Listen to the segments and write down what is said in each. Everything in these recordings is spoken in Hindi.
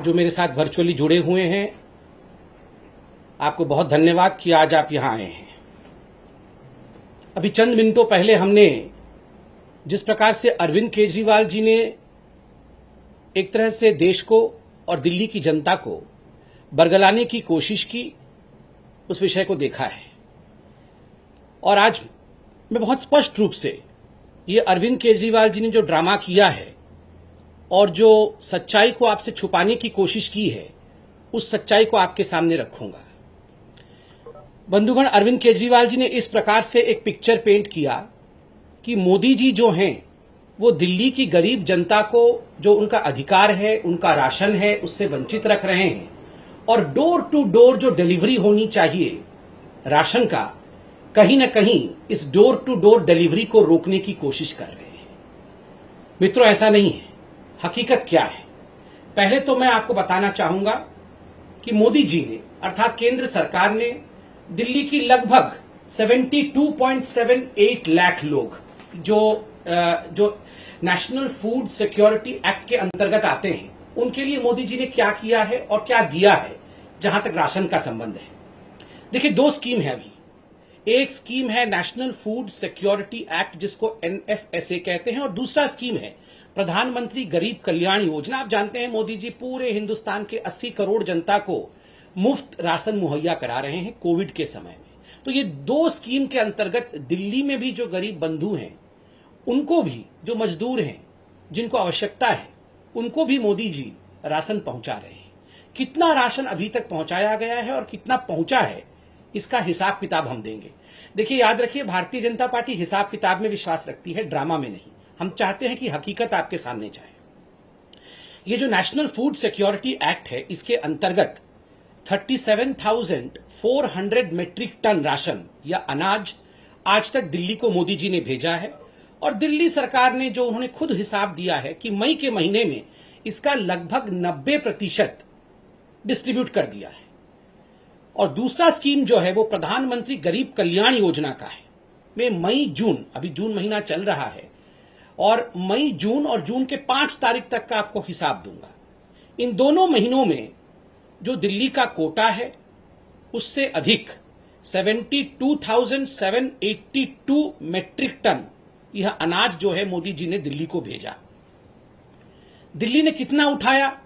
जो मेरे साथ वर्चुअली जुड़े हुए हैं, आपको बहुत धन्यवाद कि आज आप यहां आए हैं। अभी चंद मिनटों पहले हमने जिस प्रकार से अरविंद केजरीवाल जी ने एक तरह से देश को और दिल्ली की जनता को बरगलाने की कोशिश की, उस विषय को देखा है। और आज मैं बहुत स्पष्ट रूप से ये अरविंद केजरीवाल जी ने जो ड्रामा किया है और जो सच्चाई को आपसे छुपाने की कोशिश की है, उस सच्चाई को आपके सामने रखूंगा। बंधुगण, अरविंद केजरीवाल जी ने इस प्रकार से एक पिक्चर पेंट किया कि मोदी जी जो हैं वो दिल्ली की गरीब जनता को जो उनका अधिकार है, उनका राशन है, उससे वंचित रख रहे हैं और डोर टू डोर जो डिलीवरी होनी चाहिए राशन का, कहीं ना कहीं इस डोर टू डोर डिलीवरी को रोकने की कोशिश कर रहे हैं। मित्रों, ऐसा नहीं है। हकीकत क्या है? पहले तो मैं आपको बताना चाहूंगा कि मोदी जी ने अर्थात केंद्र सरकार ने दिल्ली की लगभग 72.78 लाख लोग जो नेशनल फूड सिक्योरिटी एक्ट के अंतर्गत आते हैं, उनके लिए मोदी जी ने क्या किया है और क्या दिया है जहां तक राशन का संबंध है। देखिए, दो स्कीम है अभी। एक स्कीम है नेशनल फूड सिक्योरिटी एक्ट, जिसको NFSA कहते हैं, और दूसरा स्कीम है प्रधानमंत्री गरीब कल्याण योजना। आप जानते हैं मोदी जी पूरे हिंदुस्तान के 80 करोड़ जनता को मुफ्त राशन मुहैया करा रहे हैं कोविड के समय में। तो ये दो स्कीम के अंतर्गत दिल्ली में भी जो गरीब बंधु हैं, उनको भी, जो मजदूर हैं, जिनको आवश्यकता है, उनको भी मोदी जी राशन पहुंचा रहे हैं। कितना राशन अभी तक पहुंचाया गया है और कितना पहुंचा है, इसका हिसाब किताब हम देंगे। देखिए, याद रखिए, भारतीय जनता पार्टी हिसाब किताब में विश्वास रखती है, ड्रामा में नहीं। हम चाहते हैं कि हकीकत आपके सामने जाए। ये जो नेशनल फूड सिक्योरिटी एक्ट है, इसके अंतर्गत 37,400 मेट्रिक टन राशन या अनाज आज तक दिल्ली को मोदी जी ने भेजा है। और दिल्ली सरकार ने जो उन्होंने खुद हिसाब दिया है कि मई के महीने में इसका लगभग 90% डिस्ट्रीब्यूट कर दिया है। और दूसरा स्कीम जो है वो प्रधानमंत्री गरीब कल्याण योजना का है। में मई जून, अभी जून महीना चल रहा है, और मई जून और जून के 5 तारीख तक का आपको हिसाब दूंगा। इन दोनों महीनों में जो दिल्ली का कोटा है, उससे अधिक 72,782 मेट्रिक टन यह अनाज जो है मोदी जी ने दिल्ली को भेजा। दिल्ली ने कितना उठाया?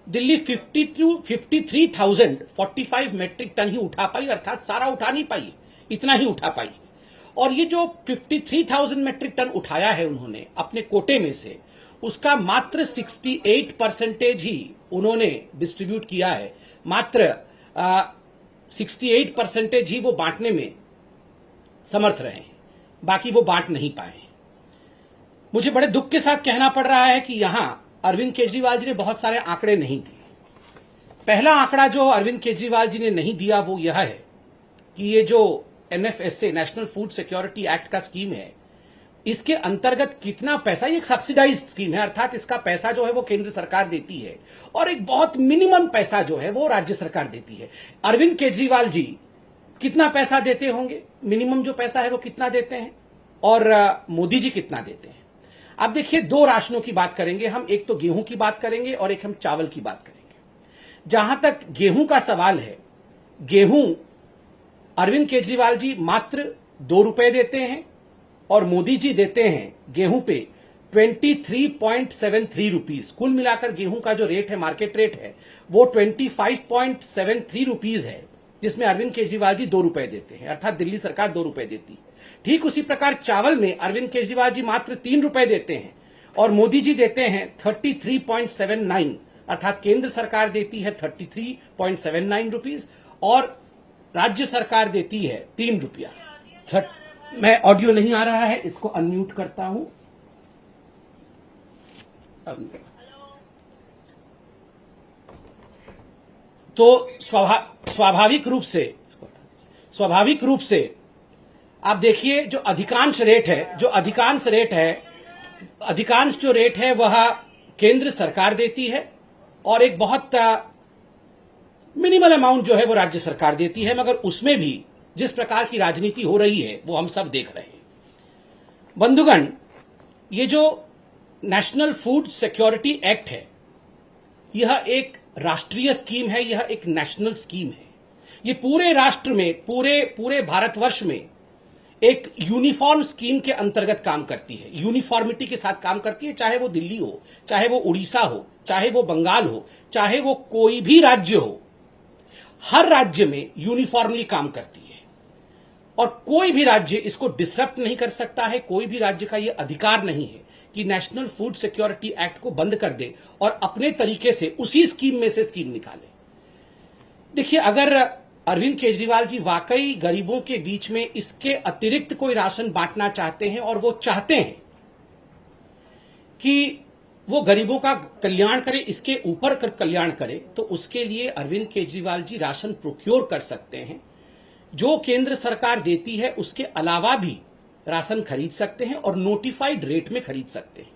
दिल्ली 53,045 मेट्रिक टन ही उठा पाई, अर्थात सारा उठा नहीं पाई, इतना ही उठा पाई। और ये जो 53,000 मेट्रिक टन उठाया है उन्होंने अपने कोटे में से, उसका मात्र 68% ही उन्होंने डिस्ट्रीब्यूट किया है। मात्र 68% ही वो बांटने में समर्थ रहे हैं, बाकी वो बांट नहीं पाए। मुझे बड़े दुख के साथ कहना पड़ रहा है कि यहां अरविंद केजरीवाल जी ने बहुत सारे आंकड़े नहीं दिए। पहला आंकड़ा जो अरविंद केजरीवाल जी ने नहीं दिया वो यह है कि ये जो NFSA national food security act का स्कीम है, इसके अंतर्गत कितना पैसा, ये एक सब्सिडाइज्ड स्कीम है, अर्थात इसका पैसा जो है वो केंद्र सरकार देती है और एक बहुत मिनिमम पैसा जो है वो राज्य सरकार देती है। अरविंद केजरीवाल जी कितना पैसा देते होंगे, मिनिमम जो पैसा है वो कितना देते हैं, और मोदी जी कितना देते हैं? अब देखिए, दो राशनों की बात करेंगे हम, एक तो गेहूं की बात करेंगे और एक हम चावल की बात करेंगे। जहां तक गेहूं का सवाल है, गेहूं अरविंद केजरीवाल जी मात्र 2 रुपए देते हैं और मोदी जी देते हैं गेहूं पे 23.73 रुपीज। कुल मिलाकर गेहूं का जो रेट है, मार्केट रेट है, वो 25.73 रुपीज है, जिसमें अरविंद केजरीवाल जी 2 रुपए देते हैं, अर्थात दिल्ली सरकार 2 रुपए देती है। ठीक उसी प्रकार चावल में अरविंद केजरीवाल जी मात्र 3 रुपए देते हैं और मोदी जी देते हैं 33.79, अर्थात केंद्र सरकार देती है 33.79 रुपीज और राज्य सरकार देती है 3 रुपया। मैं ऑडियो नहीं आ रहा है, इसको अनम्यूट करता हूं। तो स्वाभाविक रूप से आप देखिए, जो अधिकांश रेट है वह केंद्र सरकार देती है और एक बहुत मिनिमल अमाउंट जो है वो राज्य सरकार देती है। मगर उसमें भी जिस प्रकार की राजनीति हो रही है वो हम सब देख रहे हैं। बंधुगण, ये जो नेशनल फूड सिक्योरिटी एक्ट है, यह एक राष्ट्रीय स्कीम है, यह एक नेशनल स्कीम है। ये पूरे राष्ट्र में, पूरे भारतवर्ष में एक यूनिफॉर्म स्कीम के अंतर्गत काम करती है, यूनिफॉर्मिटी के साथ काम करती है। चाहे वो दिल्ली हो, चाहे वो उड़ीसा हो, चाहे वो बंगाल हो, चाहे वो कोई भी राज्य हो, हर राज्य में यूनिफॉर्मली काम करती है और कोई भी राज्य इसको डिसरप्ट नहीं कर सकता है। कोई भी राज्य का यह अधिकार नहीं है कि नेशनल फूड सिक्योरिटी एक्ट को बंद कर दे और अपने तरीके से उसी स्कीम में से स्कीम निकाले। देखिए, अगर अरविंद केजरीवाल जी वाकई गरीबों के बीच में इसके अतिरिक्त कोई राशन बांटना चाहते हैं और वो चाहते हैं कि वो गरीबों का कल्याण करे, इसके ऊपर कल्याण करे, तो उसके लिए अरविंद केजरीवाल जी राशन प्रोक्योर कर सकते हैं। जो केंद्र सरकार देती है उसके अलावा भी राशन खरीद सकते हैं और नोटिफाइड रेट में खरीद सकते हैं।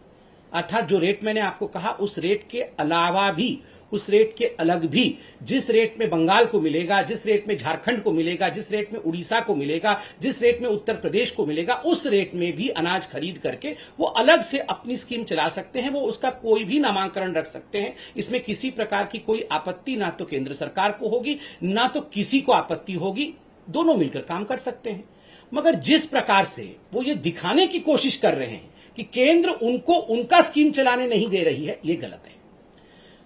अर्थात जो रेट मैंने आपको कहा उस रेट के अलावा भी, उस रेट के अलग भी, जिस रेट में बंगाल को मिलेगा, जिस रेट में झारखंड को मिलेगा, जिस रेट में उड़ीसा को मिलेगा, जिस रेट में उत्तर प्रदेश को मिलेगा, उस रेट में भी अनाज खरीद करके वो अलग से अपनी स्कीम चला सकते हैं। वो उसका कोई भी नामांकन रख सकते हैं। इसमें किसी प्रकार की कोई आपत्ति ना तो केंद्र सरकार को होगी, ना तो किसी को आपत्ति होगी। दोनों मिलकर काम कर सकते हैं। मगर जिस प्रकार से वो ये दिखाने की कोशिश कर रहे हैं कि केंद्र उनको उनका स्कीम चलाने नहीं दे रही है, ये गलत है।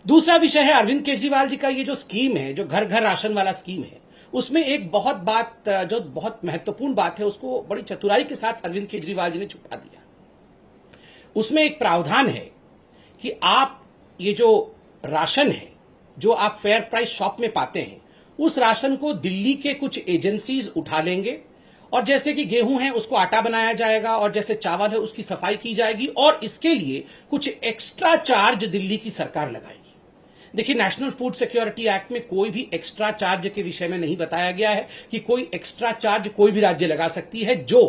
दूसरा विषय है अरविंद केजरीवाल जी का ये जो स्कीम है, जो घर घर राशन वाला स्कीम है, उसमें एक जो बहुत महत्वपूर्ण बात है, उसको बड़ी चतुराई के साथ अरविंद केजरीवाल जी ने छुपा दिया। उसमें एक प्रावधान है कि आप ये जो राशन है, जो आप फेयर प्राइस शॉप में पाते हैं, उस राशन को दिल्ली के कुछ एजेंसीज उठा लेंगे और जैसे कि गेहूं है उसको आटा बनाया जाएगा और जैसे चावल है उसकी सफाई की जाएगी और इसके लिए कुछ एक्स्ट्रा चार्ज दिल्ली की सरकार लगाएगी। देखिए, नेशनल फूड सिक्योरिटी एक्ट में कोई भी एक्स्ट्रा चार्ज के विषय में नहीं बताया गया है कि कोई एक्स्ट्रा चार्ज कोई भी राज्य लगा सकती है। जो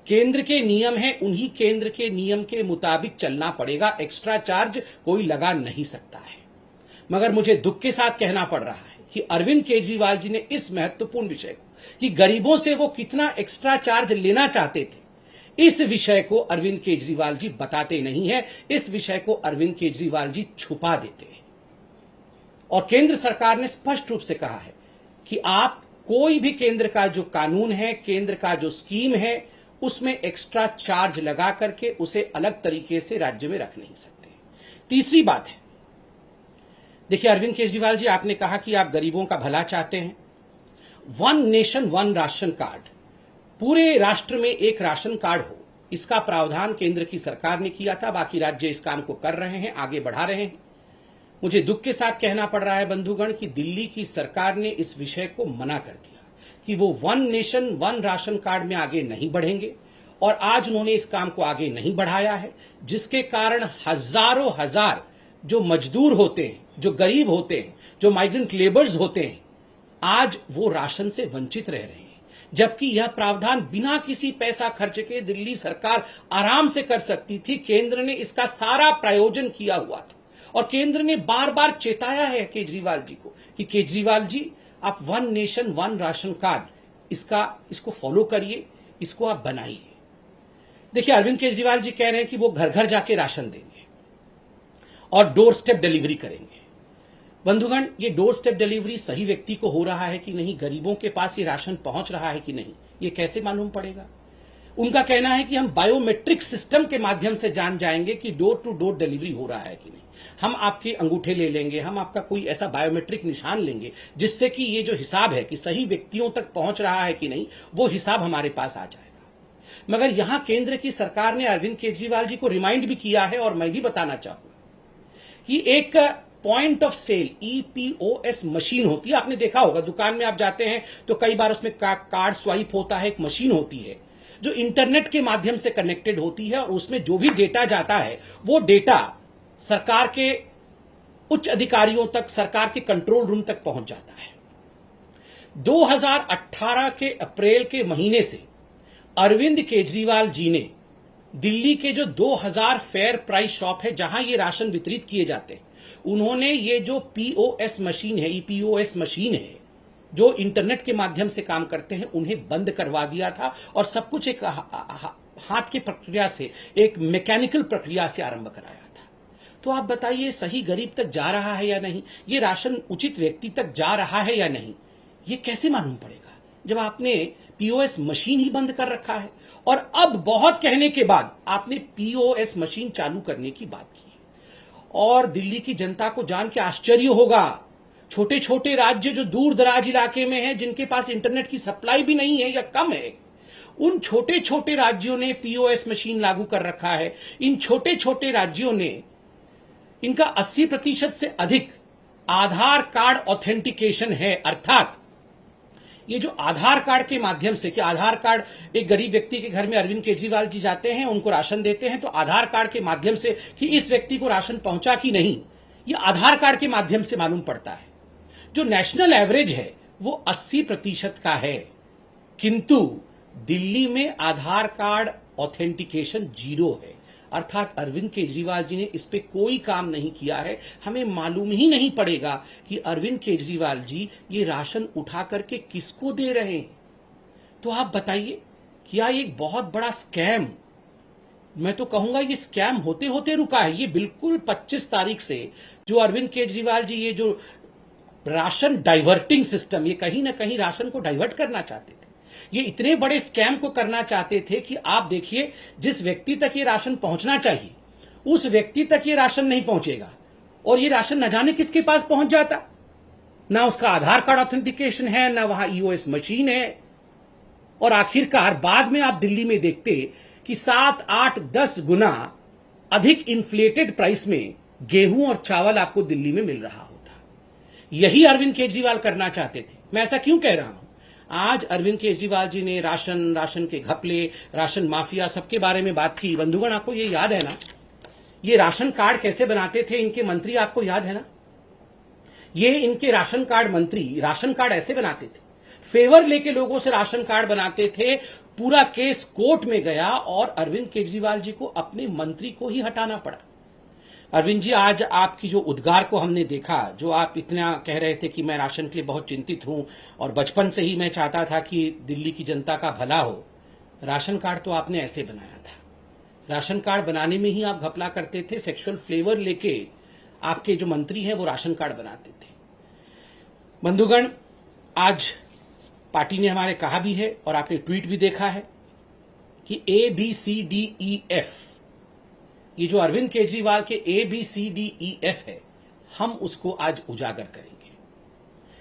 केंद्र के नियम है उन्हीं केंद्र के नियम के मुताबिक चलना पड़ेगा। एक्स्ट्रा चार्ज कोई लगा नहीं सकता है। मगर मुझे दुख के साथ कहना पड़ रहा है कि अरविंद केजरीवाल जी ने इस महत्वपूर्ण विषय को, कि गरीबों से वो कितना एक्स्ट्रा चार्ज लेना चाहते थे, इस विषय को अरविंद केजरीवाल जी बताते नहीं है। इस विषय को अरविंद केजरीवाल जी छुपा देते हैं। और केंद्र सरकार ने स्पष्ट रूप से कहा है कि आप कोई भी केंद्र का जो कानून है, केंद्र का जो स्कीम है, उसमें एक्स्ट्रा चार्ज लगा करके उसे अलग तरीके से राज्य में रख नहीं सकते। तीसरी बात है, देखिए अरविंद केजरीवाल जी, आपने कहा कि आप गरीबों का भला चाहते हैं। One nation one ration card, पूरे राष्ट्र में एक राशन कार्ड हो, इसका प्रावधान केंद्र की सरकार ने किया था। बाकी राज्य इस काम को कर रहे हैं, आगे बढ़ा रहे हैं। मुझे दुख के साथ कहना पड़ रहा है बंधुगण कि दिल्ली की सरकार ने इस विषय को मना कर दिया कि वो one nation one ration card में आगे नहीं बढ़ेंगे और आज उन्होंने इस काम को आगे नहीं बढ़ाया है, जिसके कारण हजारों हजार जो मजदूर होते हैं, जो गरीब होते हैं, जो माइग्रेंट लेबर्स होते हैं, आज वो राशन से वंचित रह रहे हैं। जबकि यह प्रावधान बिना किसी पैसा खर्च के दिल्ली सरकार आराम से कर सकती थी। केंद्र ने इसका सारा प्रायोजन किया हुआ था और केंद्र ने बार बार चेताया है केजरीवाल जी को कि केजरीवाल जी, आप one nation one ration card इसको फॉलो करिए, इसको आप बनाइए। देखिए, अरविंद केजरीवाल जी कह रहे हैं कि वो घर घर जाके राशन देंगे और डोर स्टेप डिलीवरी करेंगे। बंधुगण, ये डोर स्टेप डिलीवरी सही व्यक्ति को हो रहा है कि नहीं, गरीबों के पास ये राशन पहुंच रहा है कि नहीं, ये कैसे मालूम पड़ेगा? उनका कहना है कि हम बायोमेट्रिक सिस्टम के माध्यम से जान जाएंगे कि डोर टू डोर डिलीवरी हो रहा है कि नहीं। हम आपके अंगूठे ले लेंगे, हम आपका कोई ऐसा बायोमेट्रिक निशान लेंगे जिससे कि ये जो हिसाब है कि सही व्यक्तियों तक पहुंच रहा है कि नहीं, वो हिसाब हमारे पास आ जाएगा। मगर यहां केंद्र की सरकार ने अरविंद केजरीवाल जी को रिमाइंड भी किया है और मैं भी बताना चाहूंगा कि एक point of sale EPOS machine होती है। आपने देखा होगा, दुकान में आप जाते हैं तो कई बार उसमें कार्ड स्वाइप होता है। एक मशीन होती है जो इंटरनेट के माध्यम से कनेक्टेड होती है और उसमें जो भी डेटा जाता है वो डेटा सरकार के उच्च अधिकारियों तक, सरकार के कंट्रोल रूम तक पहुंच जाता है। 2018 के अप्रैल के महीने से अरविंद केजरीवाल जी ने दिल्ली के जो 2000 फेयर प्राइस शॉप है जहां ये राशन वितरित किए जाते हैं, उन्होंने ये जो POS मशीन है, EPOS मशीन है, जो इंटरनेट के माध्यम से काम करते हैं, उन्हें बंद करवा दिया था और सब कुछ एक हाथ की प्रक्रिया से, एक मैकेनिकल प्रक्रिया से आरंभ कराया था। तो आप बताइए सही गरीब तक जा रहा है या नहीं, ये राशन उचित व्यक्ति तक जा रहा है या नहीं, ये कैसे मालूम पड़ेगा जब आपने पीओएस मशीन ही बंद कर रखा है। और अब बहुत कहने के बाद आपने पीओएस मशीन चालू करने की बात की और दिल्ली की जनता को जान के आश्चर्य होगा, छोटे छोटे राज्य जो दूर दराज इलाके में हैं, जिनके पास इंटरनेट की सप्लाई भी नहीं है या कम है, उन छोटे छोटे राज्यों ने पीओएस मशीन लागू कर रखा है। इन छोटे छोटे राज्यों ने इनका 80% से अधिक आधार कार्ड ऑथेंटिकेशन है, अर्थात ये जो आधार कार्ड के माध्यम से, कि आधार कार्ड एक गरीब व्यक्ति के घर में अरविंद केजरीवाल जी जाते हैं, उनको राशन देते हैं, तो आधार कार्ड के माध्यम से कि इस व्यक्ति को राशन पहुंचा कि नहीं, ये आधार कार्ड के माध्यम से मालूम पड़ता है। जो नेशनल एवरेज है वो 80% का है, किंतु दिल्ली में आधार कार्ड ऑथेंटिकेशन 0 है, अर्थात अरविंद केजरीवाल जी ने इस पे कोई काम नहीं किया है। हमें मालूम ही नहीं पड़ेगा कि अरविंद केजरीवाल जी ये राशन उठा करके किसको दे रहे हैं। तो आप बताइए, क्या ये एक बहुत बड़ा स्कैम, मैं तो कहूंगा ये स्कैम होते होते रुका है। ये बिल्कुल 25 तारीख से जो अरविंद केजरीवाल जी ये जो राशन डाइवर्टिंग सिस्टम, ये कहीं ना कहीं राशन को डाइवर्ट करना चाहते थे, ये इतने बड़े स्कैम को करना चाहते थे कि आप देखिए जिस व्यक्ति तक ये राशन पहुंचना चाहिए उस व्यक्ति तक ये राशन नहीं पहुंचेगा और ये राशन न जाने किसके पास पहुंच जाता, ना उसका आधार कार्ड ऑथेंटिकेशन है, ना वहां ईओएस मशीन है। और आखिरकार बाद में आप दिल्ली में देखते कि 7, 8, 10 गुना अधिक इन्फ्लेटेड प्राइस में गेहूं और चावल आपको दिल्ली में मिल रहा होता। यही अरविंद केजरीवाल करना चाहते थे। मैं ऐसा क्यों कह रहा हूं? आज अरविंद केजरीवाल जी ने राशन के घपले, राशन माफिया सबके बारे में बात की। बंधुगण, आपको ये याद है ना, ये राशन कार्ड कैसे बनाते थे इनके मंत्री, आपको याद है ना? ये इनके राशन कार्ड मंत्री राशन कार्ड ऐसे बनाते थे, फेवर लेके लोगों से राशन कार्ड बनाते थे। पूरा केस कोर्ट में गया और अरविंद केजरीवाल जी को अपने मंत्री को ही हटाना पड़ा। अरविंद जी, आज आपकी जो उद्गार को हमने देखा, जो आप इतना कह रहे थे कि मैं राशन के लिए बहुत चिंतित हूं और बचपन से ही मैं चाहता था कि दिल्ली की जनता का भला हो, राशन कार्ड तो आपने ऐसे बनाया था। राशन कार्ड बनाने में ही आप घपला करते थे, सेक्सुअल फ्लेवर लेके आपके जो मंत्री हैं वो राशन कार्ड बनाते थे। बंधुगण, आज पार्टी ने हमारे कहा भी है और आपने ट्वीट भी देखा है कि ABCDEF, ये जो अरविंद केजरीवाल के ABCDEF है, हम उसको आज उजागर करेंगे।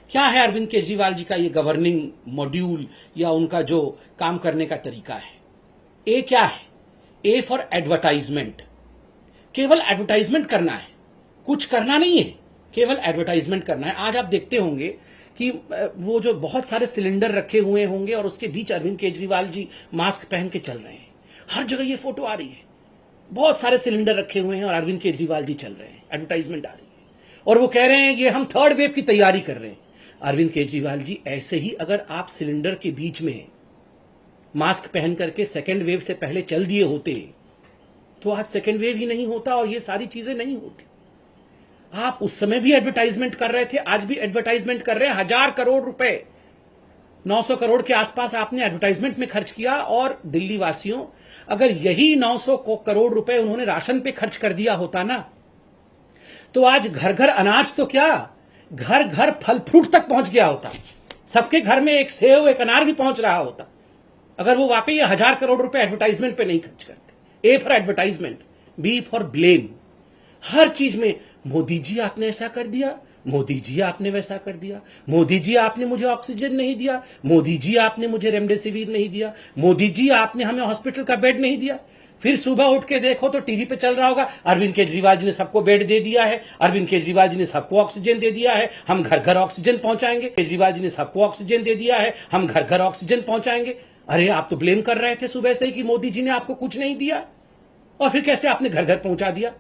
क्या है अरविंद केजरीवाल जी का ये गवर्निंग मॉड्यूल या उनका जो काम करने का तरीका है? ए क्या है? ए फॉर एडवर्टाइजमेंट। केवल एडवर्टाइजमेंट करना है, कुछ करना नहीं है, केवल एडवर्टाइजमेंट करना है। आज आप देखते होंगे कि वो जो बहुत सारे सिलेंडर रखे हुए होंगे और उसके बीच अरविंद केजरीवाल जी मास्क पहन के चल रहे हैं। हर जगह ये फोटो आ रही है, बहुत सारे सिलेंडर रखे हुए हैं और अरविंद केजरीवाल जी चल रहे हैं, एडवर्टाइजमेंट आ रही है और वो कह रहे हैं ये हम 3rd वेव की तैयारी कर रहे हैं। अरविंद केजरीवाल जी, ऐसे ही अगर आप सिलेंडर के बीच में मास्क पहन करके 2nd वेव से पहले चल दिए होते तो आज 2nd वेव ही नहीं होता और ये सारी चीजें नहीं होती। आप उस समय भी एडवर्टाइजमेंट कर रहे थे, आज भी एडवर्टाइजमेंट कर रहे हैं। 1000 करोड़ रुपए, 900 करोड़ के आसपास आपने एडवर्टाइजमेंट में खर्च किया। और दिल्ली वासियों, अगर यही 900 करोड़ रुपए उन्होंने राशन पे खर्च कर दिया होता ना, तो आज घर घर अनाज तो क्या, घर घर फल फ्रूट तक पहुंच गया होता। सबके घर में एक सेव, एक अनार भी पहुंच रहा होता, अगर वो वाकई 1000 करोड़ रुपए एडवर्टाइजमेंट पे नहीं खर्च करते। A for advertisement, B for blame. हर चीज में मोदी जी आपने ऐसा कर दिया, मोदी जी आपने वैसा कर दिया, मोदी जी आपने मुझे ऑक्सीजन नहीं दिया, मोदी जी आपने मुझे रेमडेसिविर नहीं दिया, मोदी जी आपने हमें हॉस्पिटल का बेड नहीं दिया। फिर सुबह उठ के देखो तो टीवी पे चल रहा होगा, अरविंद केजरीवाल जी ने सबको बेड दे दिया है, अरविंद केजरीवाल जी ने सबको ऑक्सीजन दे दिया है, हम घर घर ऑक्सीजन पहुंचाएंगे। केजरीवाल जी ने सबको ऑक्सीजन दे दिया है, हम घर घर ऑक्सीजन पहुंचाएंगे। अरे, आप तो ब्लेम कर रहे थे सुबह से ही कि मोदी जी ने आपको कुछ नहीं दिया, और फिर कैसे आपने घर घर पहुंचा दिया?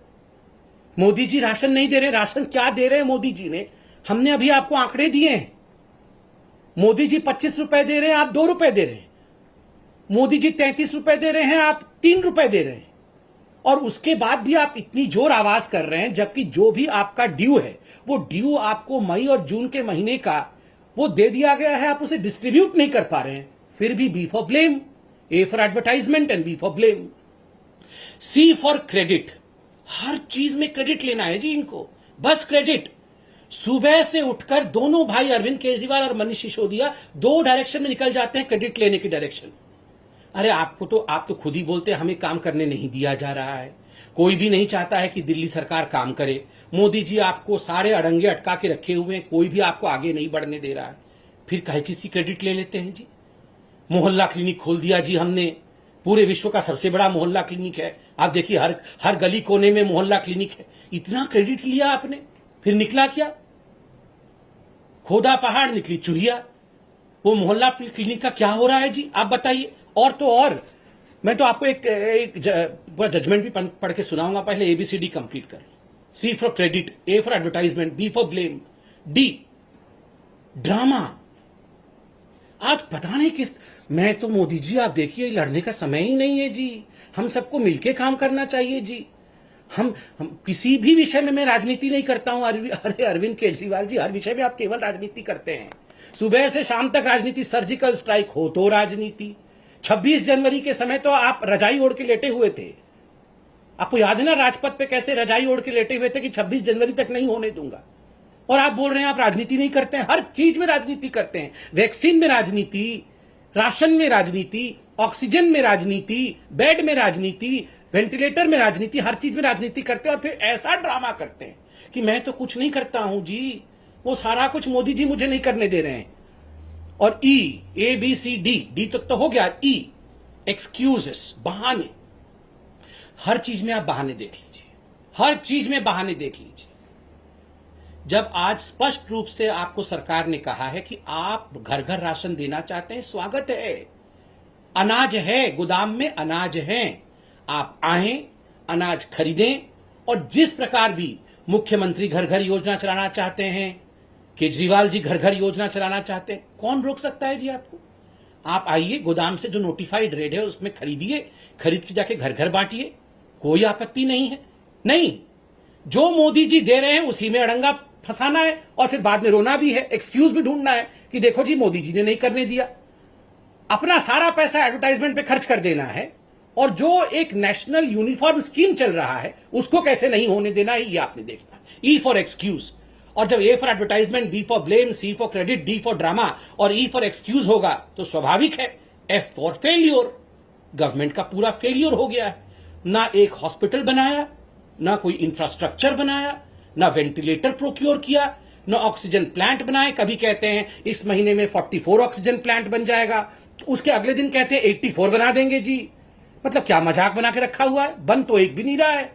मोदी जी राशन नहीं दे रहे। राशन क्या दे रहे हैं मोदी जी ने? हमने अभी आपको आंकड़े दिए हैं। मोदी जी 25 रुपए दे रहे हैं, आप 2 रुपए दे रहे हैं। मोदी जी 33 रुपए दे रहे हैं, आप 3 रुपए दे रहे हैं। और उसके बाद भी आप इतनी जोर आवाज कर रहे हैं, जबकि जो भी आपका ड्यू है वो ड्यू आपको मई और जून के महीने का वो दे दिया गया है, आप उसे डिस्ट्रीब्यूट नहीं कर पा रहे हैं। फिर भी B for blame, A for advertisement and B for blame. C for credit. हर चीज में क्रेडिट लेना है जी इनको, बस क्रेडिट। सुबह से उठकर दोनों भाई अरविंद केजरीवाल और मनीष सिसोदिया दो डायरेक्शन में निकल जाते हैं, क्रेडिट लेने की डायरेक्शन। अरे आप तो खुद ही बोलते हैं हमें काम करने नहीं दिया जा रहा है, कोई भी नहीं चाहता है कि दिल्ली सरकार काम करे। मोदी जी आपको सारे अड़ंगे अटका के रखे हुए हैं, कोई भी आपको आगे नहीं बढ़ने दे रहा है, फिर कई चीज की क्रेडिट ले लेते हैं जी। मोहल्ला क्लिनिक खोल दिया जी हमने, पूरे विश्व का सबसे बड़ा मोहल्ला क्लिनिक है। आप देखिए हर गली कोने में मोहल्ला क्लिनिक है। इतना क्रेडिट लिया आपने, फिर निकला क्या? खोदा पहाड़ निकली चुहिया। वो मोहल्ला क्लिनिक का क्या हो रहा है जी, आप बताइए। और तो और मैं तो आपको एक जजमेंट भी पढ़ के सुनाऊंगा, पहले ABCD कंप्लीट कर। C for credit, A for advertisement, B for blame, D drama. आज पता नहीं किस, मैं तो मोदी जी आप देखिए लड़ने का समय ही नहीं है जी, हम सबको मिलके काम करना चाहिए जी। हम किसी भी विषय में मैं राजनीति नहीं करता हूं। अरे अरविंद केजरीवाल जी, हर विषय में आप केवल राजनीति करते हैं, सुबह से शाम तक राजनीति। सर्जिकल स्ट्राइक हो तो राजनीति, 26 जनवरी के समय तो आप रजाई ओढ़ के लेटे हुए थे। आपको याद है ना राजपथ पे कैसे रजाई ओढ़ के लेटे हुए थे कि 26 जनवरी तक नहीं होने दूंगा। और आप बोल रहे हैं आप राजनीति नहीं करते हैं, हर चीज में राजनीति करते हैं। वैक्सीन में राजनीति, राशन में राजनीति, ऑक्सीजन में राजनीति, बेड में राजनीति, वेंटिलेटर में राजनीति, हर चीज में राजनीति करते हैं। और फिर ऐसा ड्रामा करते हैं कि मैं तो कुछ नहीं करता हूं जी, वो सारा कुछ मोदी जी मुझे नहीं करने दे रहे हैं। और ABCD तक तो हो गया। E एक्सक्यूजेस, बहाने। हर चीज में आप बहाने देख लीजिए, हर चीज में बहाने देख लीजिए। जब आज स्पष्ट रूप से आपको सरकार ने कहा है कि आप घर घर राशन देना चाहते हैं, स्वागत है। अनाज है, गोदाम में अनाज है, आप आए, अनाज खरीदें। और जिस प्रकार भी मुख्यमंत्री घर घर योजना चलाना चाहते हैं, केजरीवाल जी घर घर योजना चलाना चाहते हैं, कौन रोक सकता है जी आपको? आप आइए, गोदाम से जो नोटिफाइड रेट है उसमें खरीदिए, खरीद के जाके घर घर बांटिए, कोई आपत्ति नहीं है। नहीं, जो मोदी जी दे रहे हैं उसी में अड़ंगा फंसाना है और फिर बाद में रोना भी है, एक्सक्यूज भी ढूंढना है कि देखो जी मोदी जी ने नहीं करने दिया। अपना सारा पैसा एडवर्टाइजमेंट पे खर्च कर देना है, और जो एक नेशनल यूनिफॉर्म स्कीम चल रहा है उसको कैसे नहीं होने देना है, ये आपने देखना है। E for excuse. और जब A for advertisement, B for blame, C for credit, D for drama और E फॉर एक्सक्यूज होगा तो स्वाभाविक है F फॉर फेल्योर। गवर्नमेंट का पूरा फेल्योर हो गया है। ना एक हॉस्पिटल बनाया, ना कोई इंफ्रास्ट्रक्चर बनाया, ना वेंटिलेटर प्रोक्योर किया, ना ऑक्सीजन प्लांट बनाए। कभी कहते हैं इस महीने में 44 ऑक्सीजन प्लांट बन जाएगा, उसके अगले दिन कहते हैं 84 बना देंगे जी। मतलब क्या मजाक बना के रखा हुआ है, बन तो एक भी नहीं रहा है।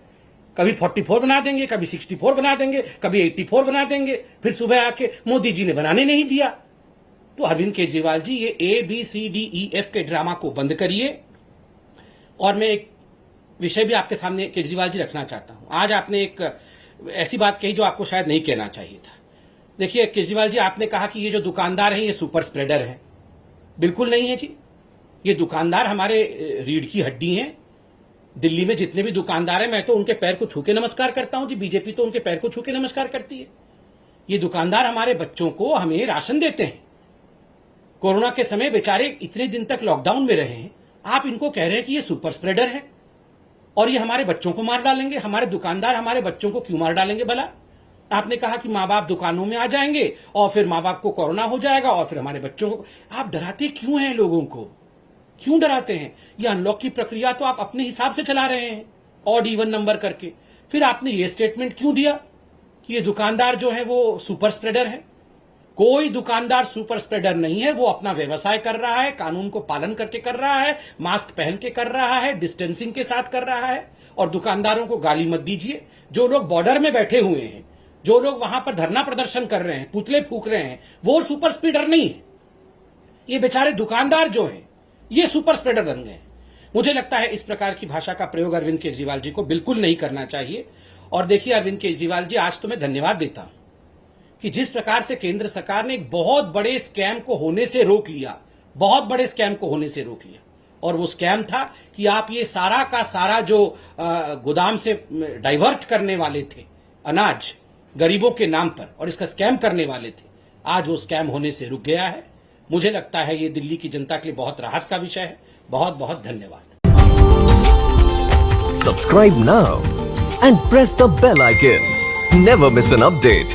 कभी 44 बना देंगे, कभी 64 बना देंगे, कभी 84 बना देंगे, फिर सुबह आके मोदी जी ने बनाने नहीं दिया। तो अरविंद केजरीवाल जी, ये ABCDEF के ड्रामा को बंद करिए। और मैं एक विषय भी आपके सामने केजरीवाल जी रखना चाहता हूं। आज आपने एक ऐसी बात कही जो आपको शायद नहीं कहना चाहिए था। देखिए केजरीवाल जी, आपने कहा कि ये जो दुकानदार हैं ये सुपर स्प्रेडर हैं। बिल्कुल नहीं है जी, ये दुकानदार हमारे रीढ़ की हड्डी हैं। दिल्ली में जितने भी दुकानदार हैं, मैं तो उनके पैर को छू के नमस्कार करता हूं जी, बीजेपी तो उनके पैर को छू के नमस्कार करती है। ये दुकानदार हमारे बच्चों को, हमें राशन देते हैं। कोरोना के समय बेचारे इतने दिन तक लॉकडाउन में रहे हैं, आप इनको कह रहे हैं कि ये सुपर स्प्रेडर है और ये हमारे बच्चों को मार डालेंगे। हमारे दुकानदार हमारे बच्चों को क्यों मार डालेंगे भला? आपने कहा कि माँ बाप दुकानों में आ जाएंगे और फिर माँ बाप को कोरोना हो जाएगा और फिर हमारे बच्चों को। आप डराते क्यों हैं लोगों को, क्यों डराते हैं? ये अनलॉक की प्रक्रिया तो आप अपने हिसाब से चला रहे हैं, ऑड इवन नंबर करके। फिर आपने ये स्टेटमेंट क्यों दिया कि ये दुकानदार जो है वो सुपर स्प्रेडर है? कोई दुकानदार सुपर स्प्रेडर नहीं है, वो अपना व्यवसाय कर रहा है, कानून को पालन करके कर रहा है, मास्क पहन के कर रहा है, डिस्टेंसिंग के साथ कर रहा है। और दुकानदारों को गाली मत दीजिए। जो लोग बॉर्डर में बैठे हुए हैं, जो लोग वहां पर धरना प्रदर्शन कर रहे हैं, पुतले फूक रहे हैं, वो सुपर स्प्रेडर नहीं है। ये बेचारे दुकानदार जो हैं ये सुपर स्प्रेडर बन गए। मुझे लगता है इस प्रकार की भाषा का प्रयोग अरविंद केजरीवाल जी को बिल्कुल नहीं करना चाहिए। और देखिए अरविंद केजरीवाल जी, आज तो मैं धन्यवाद देता हूं कि जिस प्रकार से केंद्र सरकार ने एक बहुत बड़े स्कैम को होने से रोक लिया, बहुत बड़े स्कैम को होने से रोक लिया। और वो स्कैम था कि आप ये सारा का सारा जो गोदाम से डाइवर्ट करने वाले थे अनाज गरीबों के नाम पर, और इसका स्कैम करने वाले थे, आज वो स्कैम होने से रुक गया है। मुझे लगता है ये दिल्ली की जनता के लिए बहुत राहत का विषय है। बहुत बहुत धन्यवाद। Subscribe now and press the bell icon. Never miss an update.